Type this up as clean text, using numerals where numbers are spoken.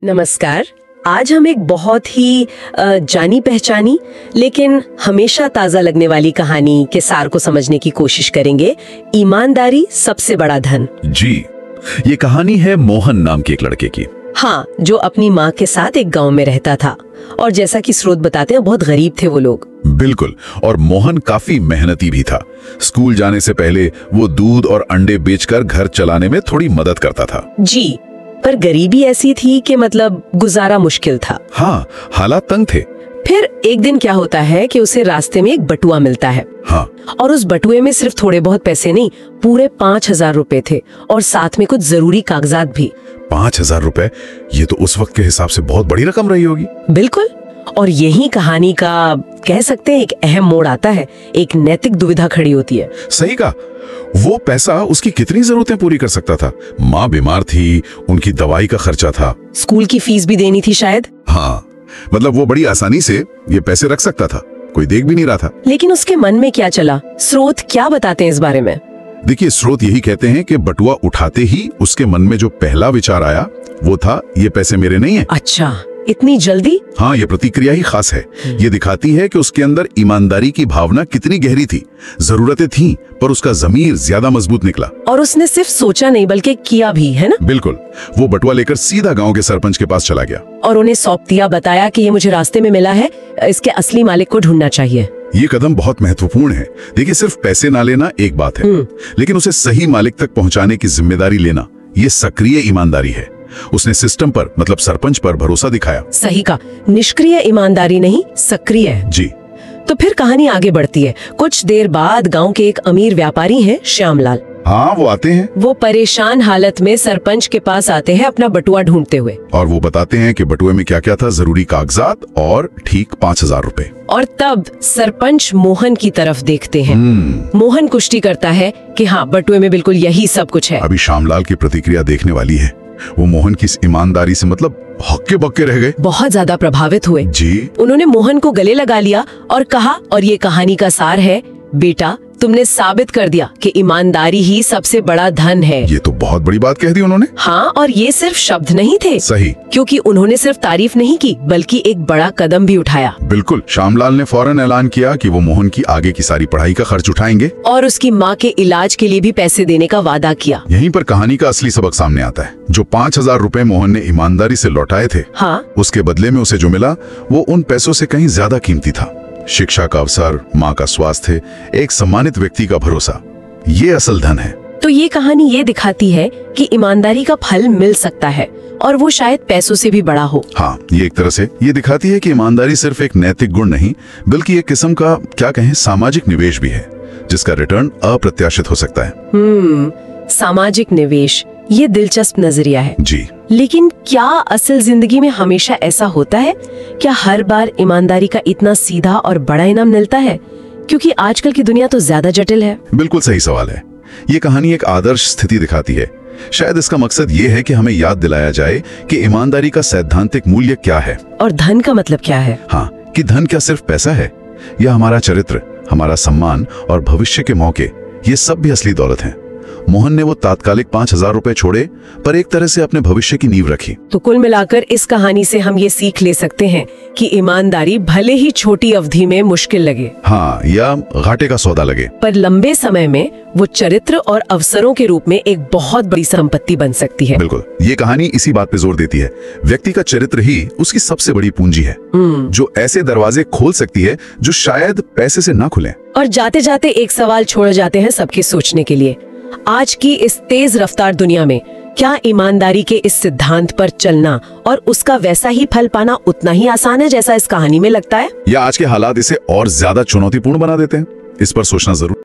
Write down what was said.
नमस्कार। आज हम एक बहुत ही जानी पहचानी लेकिन हमेशा ताजा लगने वाली कहानी के सार को समझने की कोशिश करेंगे। ईमानदारी सबसे बड़ा धन। जी, ये कहानी है मोहन नाम के एक लड़के की। हाँ, जो अपनी माँ के साथ एक गांव में रहता था और जैसा कि स्रोत बताते हैं बहुत गरीब थे वो लोग। बिल्कुल, और मोहन काफी मेहनती भी था। स्कूल जाने से पहले वो दूध और अंडे बेचकर घर चलाने में थोड़ी मदद करता था। जी, पर गरीबी ऐसी थी कि मतलब गुजारा मुश्किल था। हाँ, हालात तंग थे। फिर एक दिन क्या होता है कि उसे रास्ते में एक बटुआ मिलता है। हाँ, और उस बटुए में सिर्फ थोड़े बहुत पैसे नहीं, पूरे 5,000 रुपए थे और साथ में कुछ जरूरी कागजात भी। 5,000 रुपए, ये तो उस वक्त के हिसाब से बहुत बड़ी रकम रही होगी। बिल्कुल, और यही कहानी का कह सकते हैं एक अहम मोड़ आता है। एक नैतिक दुविधा खड़ी होती है। सही कहा, वो पैसा उसकी कितनी जरूरतें पूरी कर सकता था। माँ बीमार थी, उनकी दवाई का खर्चा था, स्कूल की फीस भी देनी थी शायद। हाँ, मतलब वो बड़ी आसानी से ये पैसे रख सकता था, कोई देख भी नहीं रहा था। लेकिन उसके मन में क्या चला, स्रोत क्या बताते हैं इस बारे में? देखिए, स्रोत यही कहते हैं कि बटुआ उठाते ही उसके मन में जो पहला विचार आया वो था, ये पैसे मेरे नहीं है। अच्छा, इतनी जल्दी? हाँ, ये प्रतिक्रिया ही खास है। ये दिखाती है कि उसके अंदर ईमानदारी की भावना कितनी गहरी थी। जरूरतें थी पर उसका ज़मीर ज्यादा मजबूत निकला। और उसने सिर्फ सोचा नहीं बल्कि किया भी, है ना? बिल्कुल, वो बटुआ लेकर सीधा गांव के सरपंच के पास चला गया और उन्हें सौंप दिया, बताया कि ये मुझे रास्ते में मिला है, इसके असली मालिक को ढूंढना चाहिए। ये कदम बहुत महत्वपूर्ण है। देखिए, सिर्फ पैसे ना लेना एक बात है, लेकिन उसे सही मालिक तक पहुंचाने की जिम्मेदारी लेना, ये सक्रिय ईमानदारी है। उसने सिस्टम पर, मतलब सरपंच पर भरोसा दिखाया। सही का, निष्क्रिय ईमानदारी नहीं, सक्रिय है। जी। तो फिर कहानी आगे बढ़ती है। कुछ देर बाद गांव के एक अमीर व्यापारी हैं, श्यामलाल। हाँ, वो आते हैं। वो परेशान हालत में सरपंच के पास आते हैं अपना बटुआ ढूंढते हुए। और वो बताते हैं कि बटुए में क्या क्या था, जरूरी कागजात और ठीक 5,000 रुपए। और तब सरपंच मोहन की तरफ देखते हैं। मोहन पुष्टि करता है कि हाँ, बटुए में बिल्कुल यही सब कुछ है। अभी श्यामलाल की प्रतिक्रिया देखने वाली है। वो मोहन की इस ईमानदारी से मतलब हक्के बक्के रह गए, बहुत ज्यादा प्रभावित हुए। जी। उन्होंने मोहन को गले लगा लिया और कहा, और ये कहानी का सार है, बेटा तुमने साबित कर दिया कि ईमानदारी ही सबसे बड़ा धन है। ये तो बहुत बड़ी बात कह दी उन्होंने। हाँ, और ये सिर्फ शब्द नहीं थे। सही, क्योंकि उन्होंने सिर्फ तारीफ नहीं की बल्कि एक बड़ा कदम भी उठाया। बिल्कुल, श्यामलाल ने फौरन ऐलान किया कि वो मोहन की आगे की सारी पढ़ाई का खर्च उठाएंगे और उसकी माँ के इलाज के लिए भी पैसे देने का वादा किया। यहीं पर कहानी का असली सबक सामने आता है। जो 5,000 रुपए मोहन ने ईमानदारी से लौटाए थे, हाँ, उसके बदले में उसे जो मिला वो उन पैसों से कहीं ज्यादा कीमती था। शिक्षा का अवसर, माँ का स्वास्थ्य, एक सम्मानित व्यक्ति का भरोसा, ये असल धन है। तो ये कहानी ये दिखाती है कि ईमानदारी का फल मिल सकता है और वो शायद पैसों से भी बड़ा हो। हाँ, ये एक तरह से ये दिखाती है कि ईमानदारी सिर्फ एक नैतिक गुण नहीं बल्कि एक किस्म का, क्या कहें, सामाजिक निवेश भी है जिसका रिटर्न अप्रत्याशित हो सकता है। सामाजिक निवेश, ये दिलचस्प नजरिया है। जी। लेकिन क्या असल जिंदगी में हमेशा ऐसा होता है? क्या हर बार ईमानदारी का इतना सीधा और बड़ा इनाम मिलता है? क्योंकि आजकल की दुनिया तो ज्यादा जटिल है। बिल्कुल सही सवाल है। ये कहानी एक आदर्श स्थिति दिखाती है। शायद इसका मकसद ये है कि हमें याद दिलाया जाए कि ईमानदारी का सैद्धांतिक मूल्य क्या है और धन का मतलब क्या है। हाँ, कि धन क्या सिर्फ पैसा है, या हमारा चरित्र, हमारा सम्मान और भविष्य के मौके, ये सब भी असली दौलत है। मोहन ने वो तात्कालिक 5,000 रुपए छोड़े पर एक तरह से अपने भविष्य की नींव रखी। तो कुल मिलाकर इस कहानी से हम ये सीख ले सकते हैं कि ईमानदारी भले ही छोटी अवधि में मुश्किल लगे, हाँ, या घाटे का सौदा लगे, पर लंबे समय में वो चरित्र और अवसरों के रूप में एक बहुत बड़ी संपत्ति बन सकती है। बिल्कुल, ये कहानी इसी बात पे जोर देती है। व्यक्ति का चरित्र ही उसकी सबसे बड़ी पूंजी है, जो ऐसे दरवाजे खोल सकती है जो शायद पैसे से ना खुले। और जाते जाते एक सवाल छोड़ जाते हैं सबके सोचने के लिए। आज की इस तेज रफ्तार दुनिया में क्या ईमानदारी के इस सिद्धांत पर चलना और उसका वैसा ही फल पाना उतना ही आसान है जैसा इस कहानी में लगता है? या आज के हालात इसे और ज्यादा चुनौतीपूर्ण बना देते हैं? इस पर सोचना जरूर।